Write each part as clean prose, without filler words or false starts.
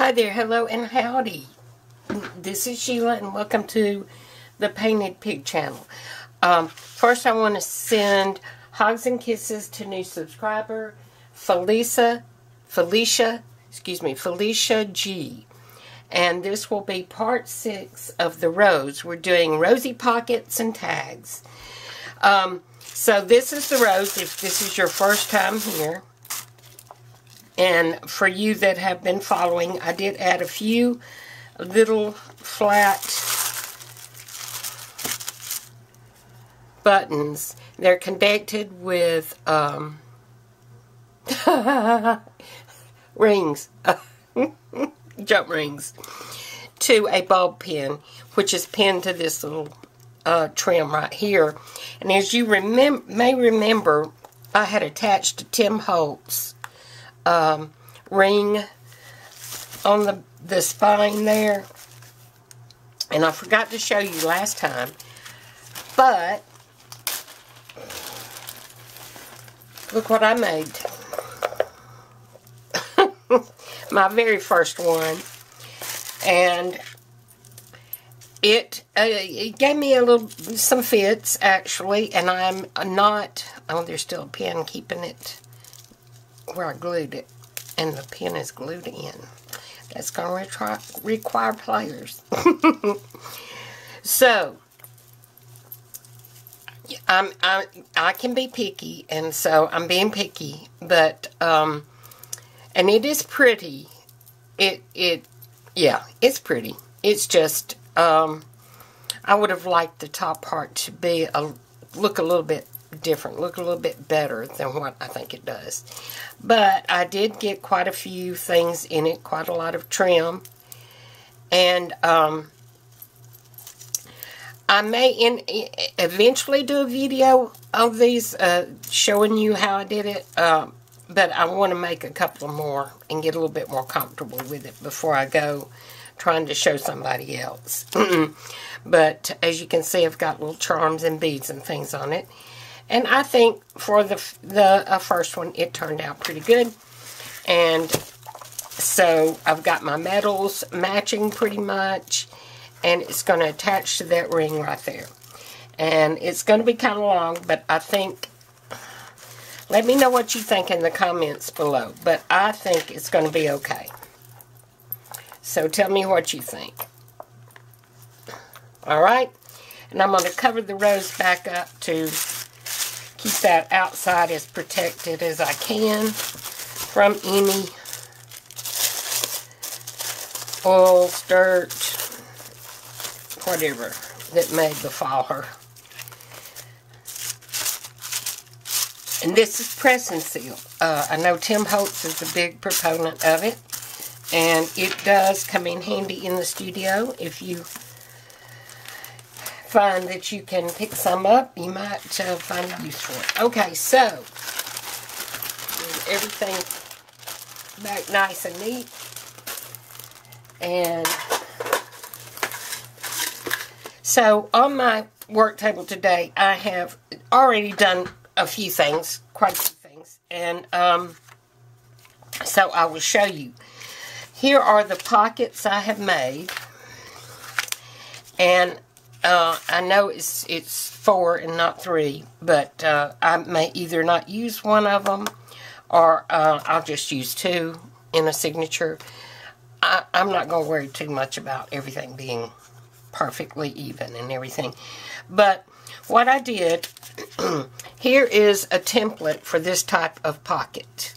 Hi there, hello and howdy. This is Sheila and welcome to the Painted Pig channel. First I want to send hugs and kisses to new subscriber Felicia G. And this will be part 6 of the rose. We're doing rosy pockets and tags. So this is the rose if this is your first time here. And for you that have been following, I did add a few little flat buttons. They're connected with rings, jump rings, to a bulb pin, which is pinned to this little trim right here. And as you may remember, I had attached a Tim Holtz ring on the spine there, and I forgot to show you last time, but look what I made. My very first one, and it gave me some fits actually, and I'm not, oh, there's still a pin keeping it where I glued it, and the pin is glued in. That's going to require pliers. So I can be picky, and so I'm being picky, but and it is pretty. Yeah, it's pretty. It's just I would have liked the top part to be look a little bit different, look a little bit better than what I think it does. But I did get quite a few things in it, quite a lot of trim, and I may eventually do a video of these showing you how I did it, but I want to make a couple more and get a little bit more comfortable with it before I go trying to show somebody else. But as you can see, I've got little charms and beads and things on it. And I think for the first one, it turned out pretty good. And so I've got my metals matching pretty much. And it's going to attach to that ring right there. And it's going to be kind of long, but I think, let me know what you think in the comments below. But I think it's going to be okay. So tell me what you think. Alright? And I'm going to cover the rose back up to keep that outside as protected as I can from any oils, dirt, whatever that may befall her. And this is press and seal. I know Tim Holtz is a big proponent of it, and it does come in handy in the studio. If you find that you can pick some up, you might find a use for it. Okay, so everything back nice and neat, and so on my work table today, I have already done a few things, quite a few things, and so I will show you. Here are the pockets I have made, and I know it's 4 and not 3, but I may either not use one of them, or I'll just use 2 in a signature. I'm not going to worry too much about everything being perfectly even and everything. But what I did, here is a template for this type of pocket.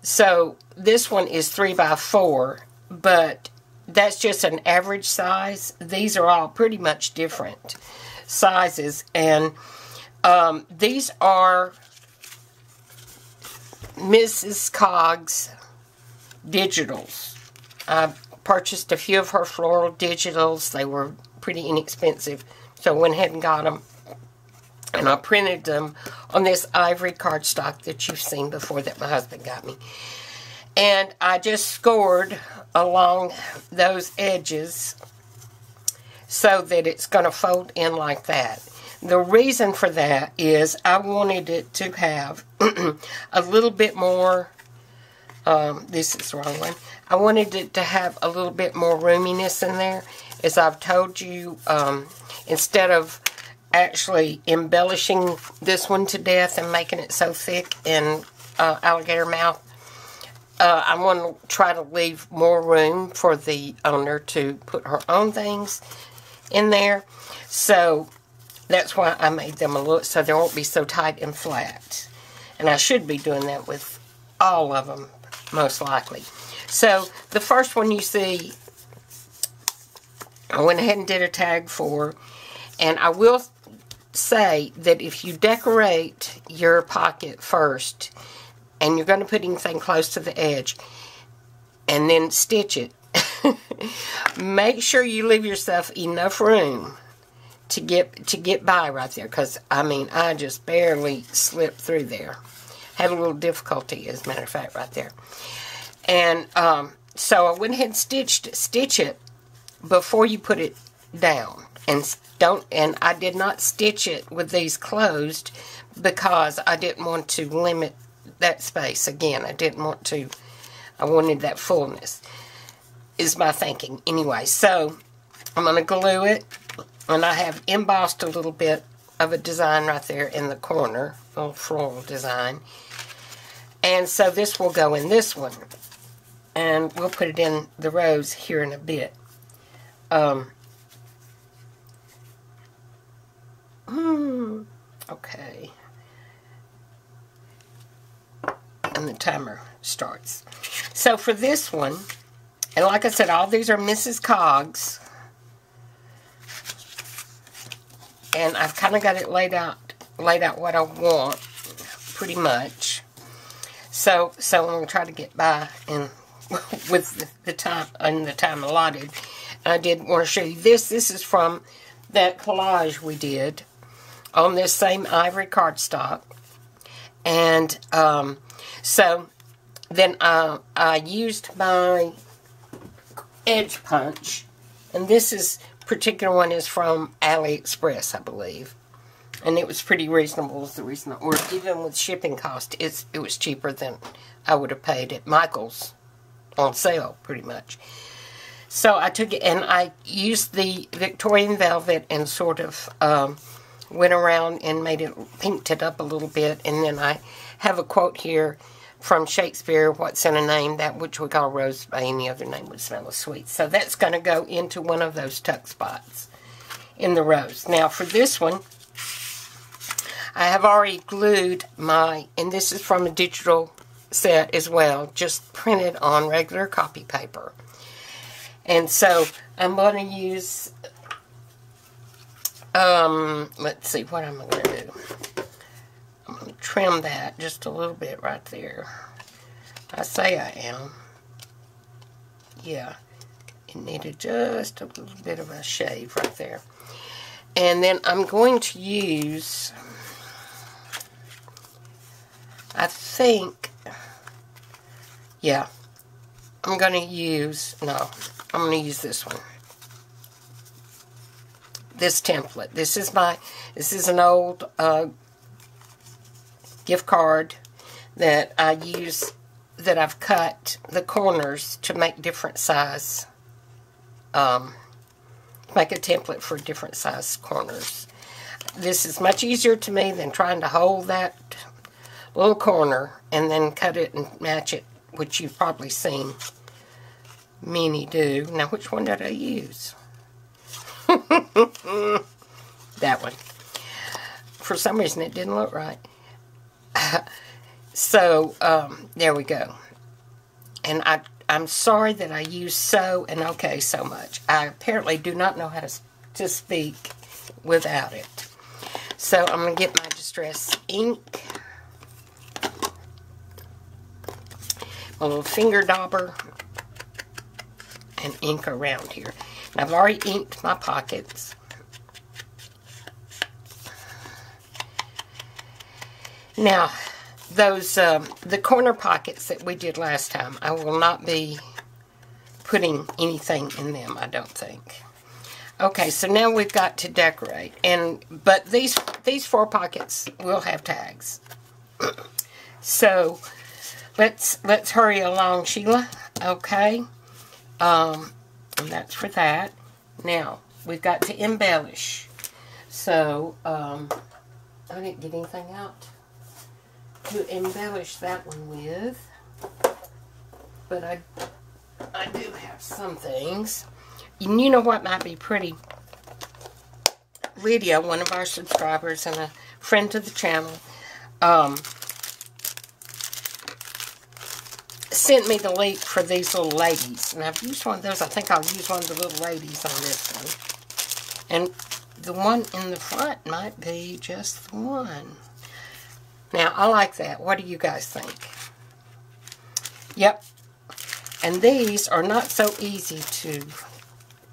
So this one is 3 by 4, but that's just an average size. These are all pretty much different sizes. And these are Mrs. Coggs digitals. I purchased a few of her floral digitals. They were pretty inexpensive, so I went ahead and got them. And I printed them on this ivory cardstock that you've seen before that my husband got me. And I just scored along those edges so that it's going to fold in like that. The reason for that is I wanted it to have a little bit more This is the wrong one. I wanted it to have a little bit more roominess in there. As I've told you, instead of actually embellishing this one to death and making it so thick and alligator mouth, I want to try to leave more room for the owner to put her own things in there. So that's why I made them a little, so they won't be so tight and flat. And I should be doing that with all of them, most likely. So the first one you see, I went ahead and did a tag for. And I will say that if you decorate your pocket first, and you're going to put anything close to the edge, and then stitch it, make sure you leave yourself enough room to get by right there. Because, I mean, I just barely slipped through there. Had a little difficulty, as a matter of fact, right there. And so I went ahead and stitch it before you put it down. And I did not stitch it with these closed because I didn't want to limit that space. Again, I wanted that fullness, is my thinking. Anyway, so I'm going to glue it, and I have embossed a little bit of a design right there in the corner, a little floral design. And so this will go in this one, and we'll put it in the rose here in a bit. Okay. And the timer starts. So for this one, and like I said, all these are Mrs. Coggs. And I've kind of got it laid out what I want, pretty much. So I'm going to try to get by and with the time allotted. I did want to show you this. This is from that collage we did on this same ivory cardstock. And so then I used my edge punch, and this particular one is from AliExpress, I believe, and it was pretty reasonable. Is the reason, or even with shipping cost, it was cheaper than I would have paid at Michael's on sale, pretty much. So I took it and I used the Victorian velvet and sort of went around and pinked it up a little bit, and then I have a quote here from Shakespeare, "What's in a name? That which we call rose by any other name would smell as sweet." So that's going to go into one of those tuck spots in the rose. Now for this one, I have already glued and this is from a digital set as well, just printed on regular copy paper. And so I'm going to use, let's see, what am I going to do? I'm going to trim that just a little bit right there. I say I am. Yeah, it needed just a little bit of a shave right there. And then I'm going to use, I think, yeah, I'm going to use this one. This template. This is an old gift card that I use, that I've cut the corners to make different size, make a template for different size corners. This is much easier to me than trying to hold that little corner and then cut it and match it, which you've probably seen many do. Now, which one did I use? That one. For some reason, it didn't look right. So, there we go. And I'm sorry that I used so and okay so much. I apparently do not know how to speak without it. So, I'm going to get my Distress ink. A little finger dauber. And ink around here. And I've already inked my pockets. Now, those, the corner pockets that we did last time, I will not be putting anything in them, I don't think. Okay, so now we've got to decorate. But these 4 pockets will have tags. So, let's hurry along, Sheila. Okay. And that's for that. Now, we've got to embellish. So, I didn't get anything out to embellish that one with. But I do have some things. And you know what might be pretty? Lydia, one of our subscribers and a friend to the channel, sent me the link for these little ladies. And I've used one of those. I think I'll use one of the little ladies on this one. And the one in the front might be just the one. Now, I like that. What do you guys think? Yep. And these are not so easy to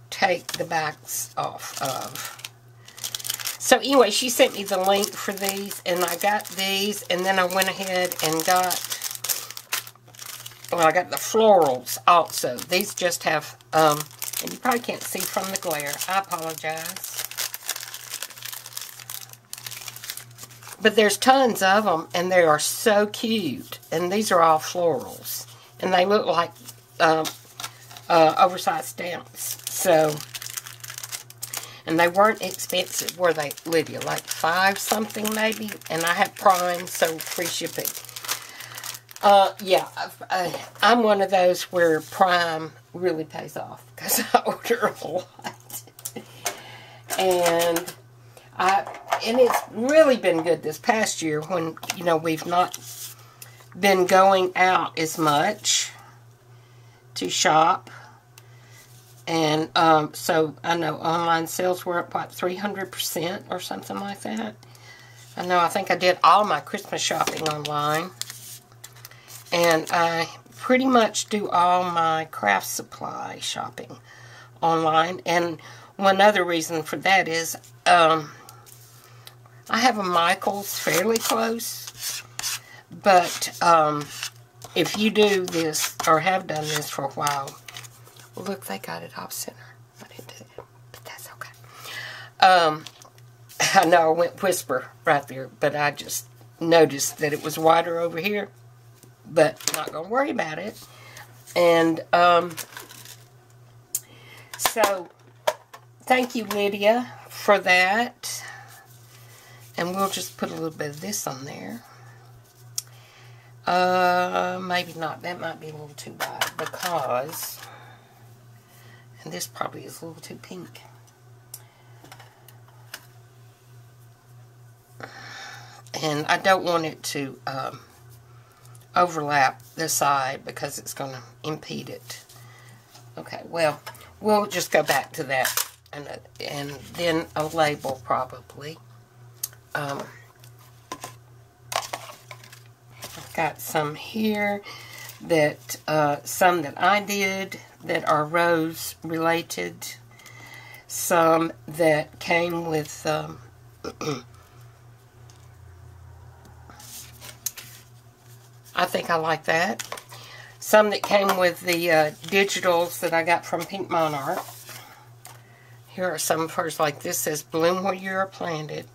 take the backs off of. So anyway, she sent me the link for these, and I got these, and then I went ahead and I got the florals also. These just have, and you probably can't see from the glare. I apologize. But there's tons of them, and they are so cute. And these are all florals. And they look like oversized stamps. So, and they weren't expensive, were they, Lydia? Like $5 something maybe? And I have Prime, so free shipping. Yeah, I'm one of those where Prime really pays off because I order a lot. And it's really been good this past year when, you know, we've not been going out as much to shop. And so I know online sales were up, what, 300% or something like that. I think I did all my Christmas shopping online. And I pretty much do all my craft supply shopping online. And one other reason for that is I have a Michael's fairly close. But if you do this or have done this for a while, well, look, they got it off center. I didn't do that, but that's okay. I know I went whisper right there, but I just noticed that it was wider over here. But not going to worry about it. And so thank you, Lydia, for that. And we'll just put a little bit of this on there. Maybe not. That might be a little too wide because, and this probably is a little too pink. And I don't want it to overlap the side because it's going to impede it. Okay, well, we'll just go back to that and then a label probably. I've got some here that some that I did that are rose related, some that came with I think I like that. Some that came with the digitals that I got from Pink Monarch. Here are some of hers. Like this says, bloom where you are planted.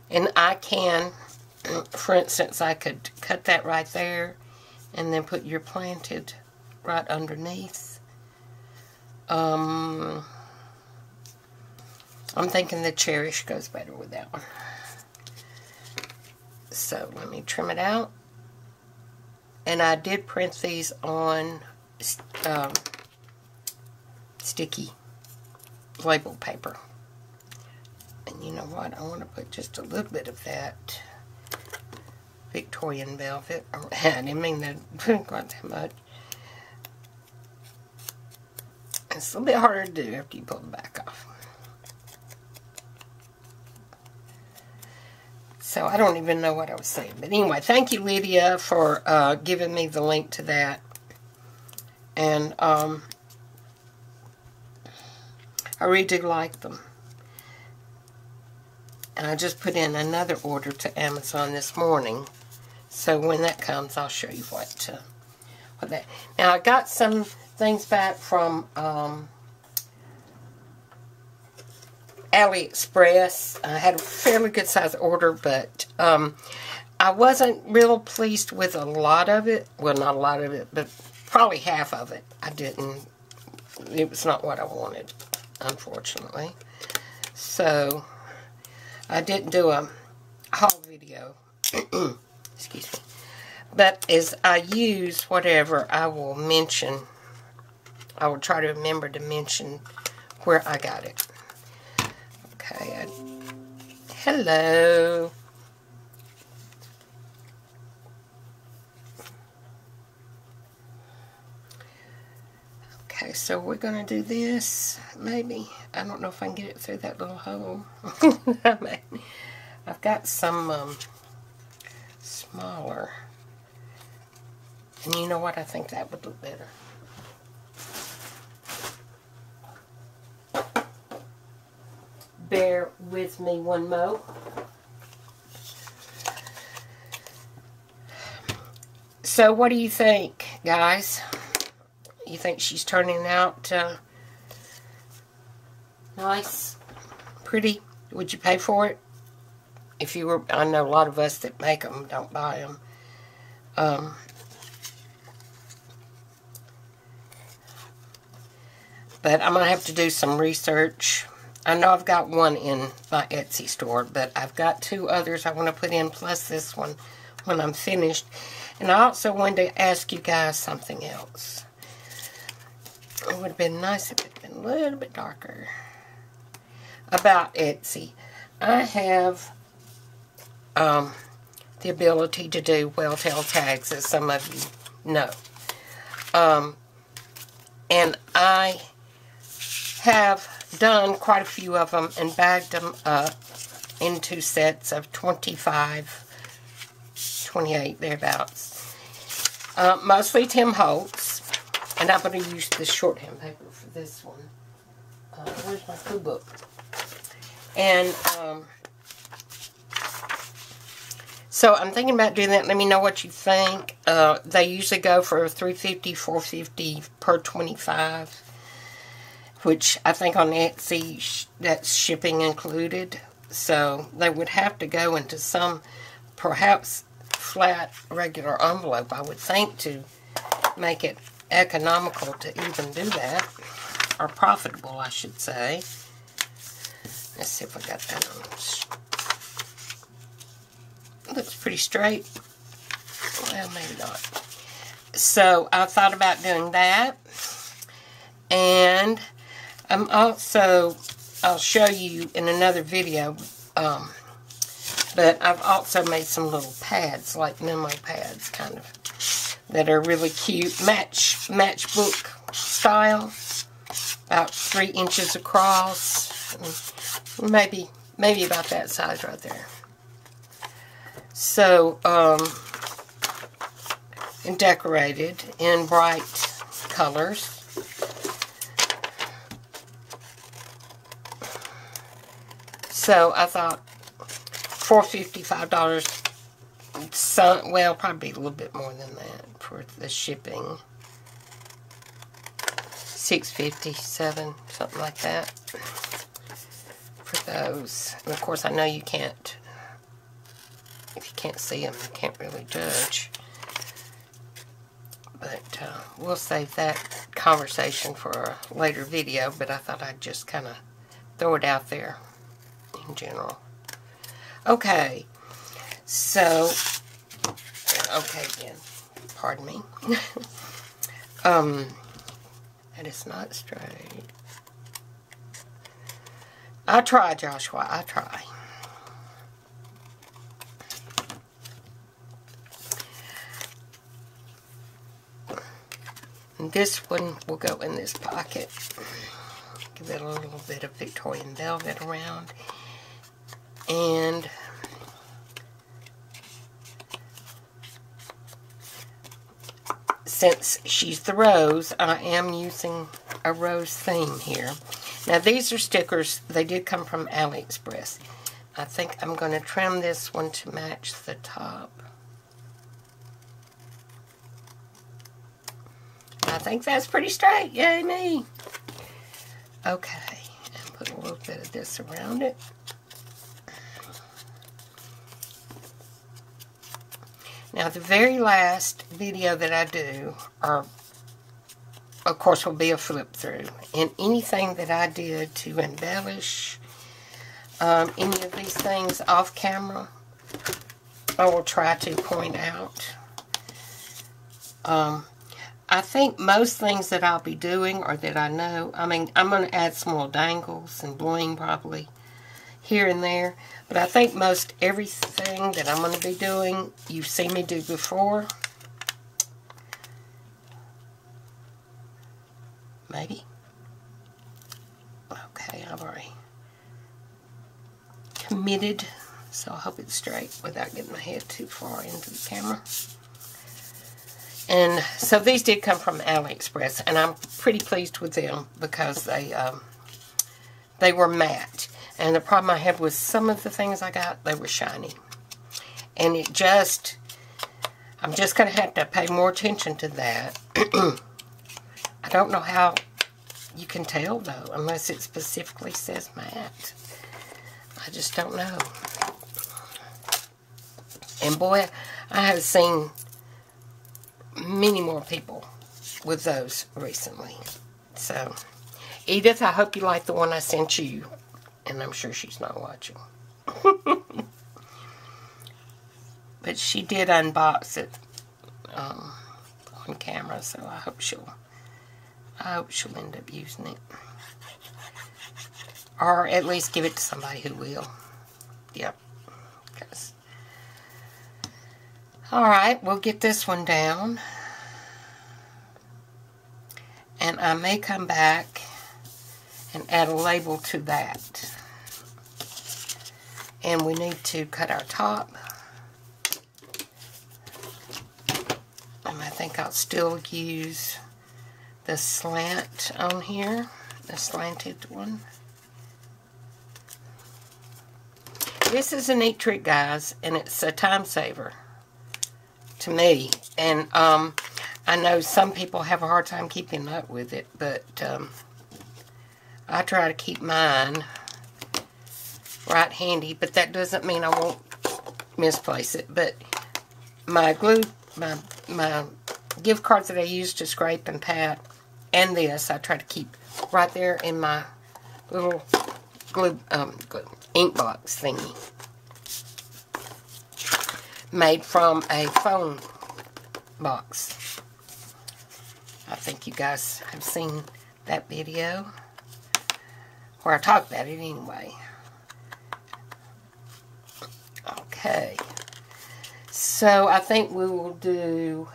And I can, for instance, I could cut that right there and then put you're planted right underneath. I'm thinking the cherish goes better with that one. So let me trim it out. And I did print these on sticky label paper. And you know what? I want to put just a little bit of that Victorian velvet. I didn't mean that quite that much. It's a little bit harder to do after you pull the back off. So I don't even know what I was saying. But anyway, thank you, Lydia, for giving me the link to that. And I really do like them. And I just put in another order to Amazon this morning. So when that comes, I'll show you what that. Now, I got some things back from AliExpress. I had a fairly good size order, but I wasn't real pleased with a lot of it. Well, not a lot of it, but probably half of it. It was not what I wanted, unfortunately. So, I didn't do a haul video. Excuse me. But as I use whatever, I will mention, I will try to remember to mention where I got it. Okay. Hello. Okay, so we're going to do this, maybe. I don't know if I can get it through that little hole. I've got some smaller. And you know what? I think that would look better. Bear with me one mo. So what do you think, guys? You think she's turning out nice? Pretty? Would you pay for it? If you were, I know a lot of us that make them don't buy them. But I'm going to have to do some research. I know I've got one in my Etsy store, but I've got 2 others I want to put in, plus this one when I'm finished. And I also wanted to ask you guys something else. It would have been nice if it had been a little bit darker. About Etsy. I have the ability to do whale-tail tags, as some of you know. And I have done quite a few of them and bagged them up into sets of 25, 28, thereabouts. Mostly Tim Holtz. And I'm going to use this shorthand paper for this one. Where's my clue book? And so I'm thinking about doing that. Let me know what you think. They usually go for $3.50, $4.50 per 25. Which I think on Etsy, that's shipping included. So they would have to go into some, perhaps, flat, regular envelope, I would think, to make it economical to even do that. Or profitable, I should say. Let's see if I got that on. Looks pretty straight. Well, maybe not. So I thought about doing that. And I'm also, I'll show you in another video, but I've also made some little pads, like memo pads, kind of, that are really cute, matchbook style, about 3 inches across, maybe about that size right there. So, and decorated in bright colors. So I thought $4.55, well, probably a little bit more than that for the shipping. $6.50, $7, something like that for those. And of course, I know you can't, if you can't see them, you can't really judge. But we'll save that conversation for a later video, but I thought I'd just kind of throw it out there. In general. Okay, so, okay again, pardon me. That is not straight. I try, Joshua, I try. And this one will go in this pocket. Give it a little bit of Victorian velvet around. And since she's the rose, I am using a rose theme here. Now these are stickers. They did come from AliExpress. I think I'm going to trim this one to match the top. I think that's pretty straight. Yay me. Okay. And put a little bit of this around it. Now, the very last video that I do, of course, will be a flip through. And anything that I did to embellish any of these things off camera, I will try to point out. I think most things that I'll be doing, or that I know, I mean, I'm going to add some little dangles and bling probably here and there. But I think most everything that I'm going to be doing, you've seen me do before. Maybe. Okay, I've already committed, so I hope it's straight without getting my head too far into the camera. And so these did come from AliExpress, and I'm pretty pleased with them because they were matte. And the problem I had with some of the things I got, they were shiny. And I'm just going to have to pay more attention to that. I don't know how you can tell, though, unless it specifically says matte. I just don't know. And boy, I have seen many more people with those recently. So, Edith, I hope you like the one I sent you. And I'm sure she's not watching. But she did unbox it on camera, so I hope she'll end up using it. Or at least give it to somebody who will. Yep. Alright, we'll get this one down. And I may come back and add a label to that. And we need to cut our top. And I think I'll still use the slant on here, the slanted one. This is a neat trick, guys, and it's a time saver to me. And I know some people have a hard time keeping up with it, but I try to keep mine right handy, but that doesn't mean I won't misplace it. But my glue, my gift cards that I use to scrape and pat, and this, I try to keep right there in my little glue, ink box thingy. Made from a phone box. I think you guys have seen that video, where I talk about it anyway. Okay, so I think we will do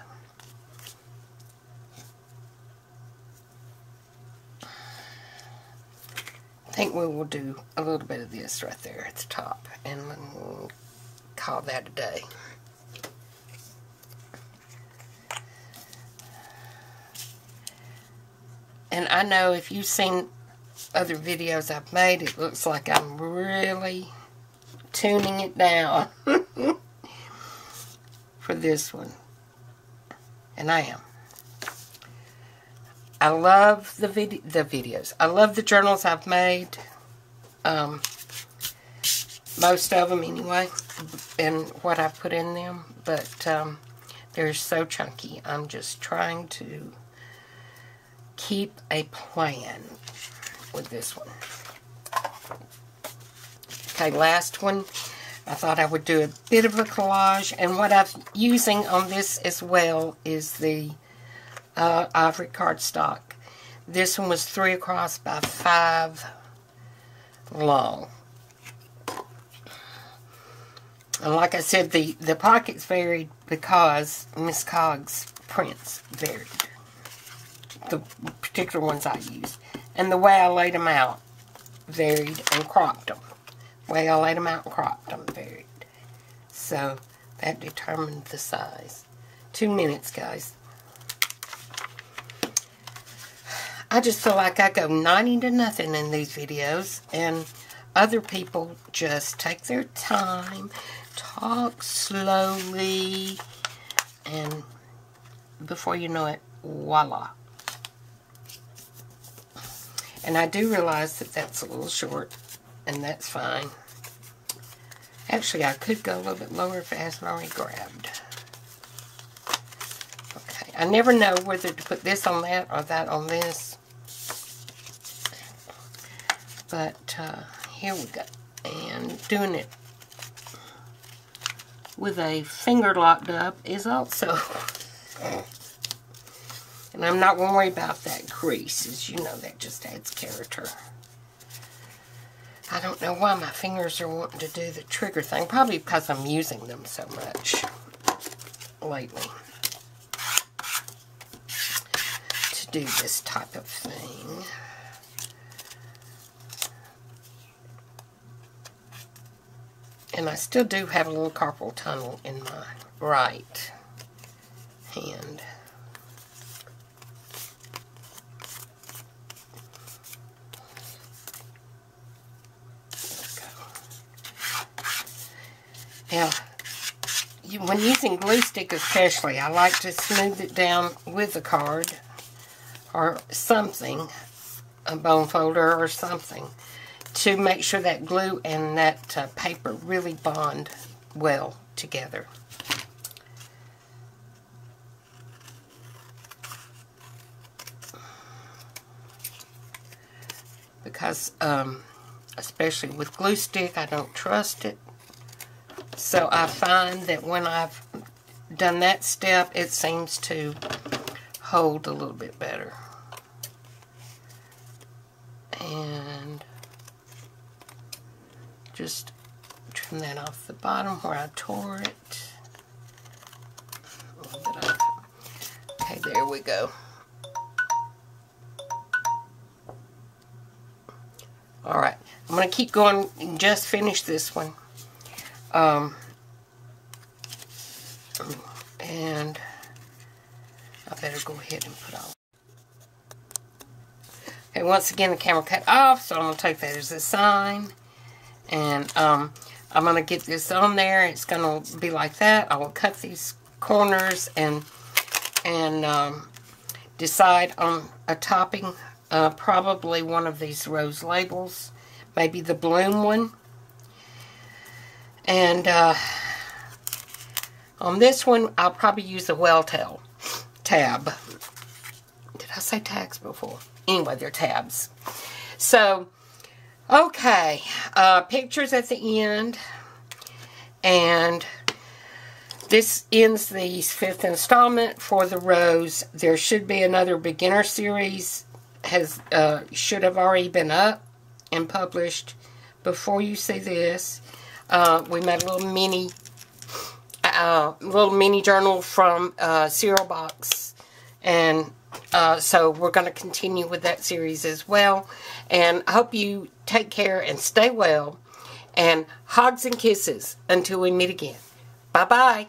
a little bit of this right there at the top, and we'll call that a day. And I know if you've seen other videos I've made, it looks like I'm really tuning it down for this one. And I am. I love the videos. I love the journals I've made. Most of them anyway, and what I put in them. But they're so chunky. I'm just trying to keep a plan with this one. Okay, last one. I thought I would do a bit of a collage, and what I'm using on this as well is the ivory cardstock. This one was 3 across by 5 long. And like I said, the pockets varied because Miss Cog's prints varied. The particular ones I used. And the way I laid them out varied and cropped them. The way I laid them out and cropped them varied. So that determined the size. 2 minutes, guys. I just feel like I go 90 to nothing in these videos, and other people just take their time, talk slowly, and before you know it, voila. And I do realize that that's a little short, and that's fine. Actually, I could go a little bit lower if it hasn't already grabbed. I never know whether to put this on that or that on this. But here we go. And doing it with a finger locked up is also... And I'm not going to worry about that crease. As you know, that just adds character. I don't know why my fingers are wanting to do the trigger thing. Probably because I'm using them so much lately to do this type of thing. And I still do have a little carpal tunnel in my right hand. Now, when using glue stick especially, I like to smooth it down with a card or something, a bone folder or something, to make sure that glue and that paper really bond well together. Because, especially with glue stick, I don't trust it. So I find that when I've done that step, it seems to hold a little bit better. And just trim that off the bottom where I tore it. A little bit off. Okay, there we go. Alright, I'm going to keep going and just finish this one. And I better go ahead and put on. Okay, once again the camera cut off, so I'm going to take that as a sign. And I'm going to get this on there. It's going to be like that. I will cut these corners and decide on a topping. Probably one of these rose labels. Maybe the bloom one. And on this one, I'll probably use a Welltail tab. Did I say tags before? Anyway, they're tabs. So, okay. Pictures at the end. And this ends the 5th installment for the rose. There should be another beginner series. Should have already been up and published before you see this. We made a little mini journal from Cereal Box, and so we're going to continue with that series as well. And I hope you take care and stay well, and hugs and kisses until we meet again. Bye bye.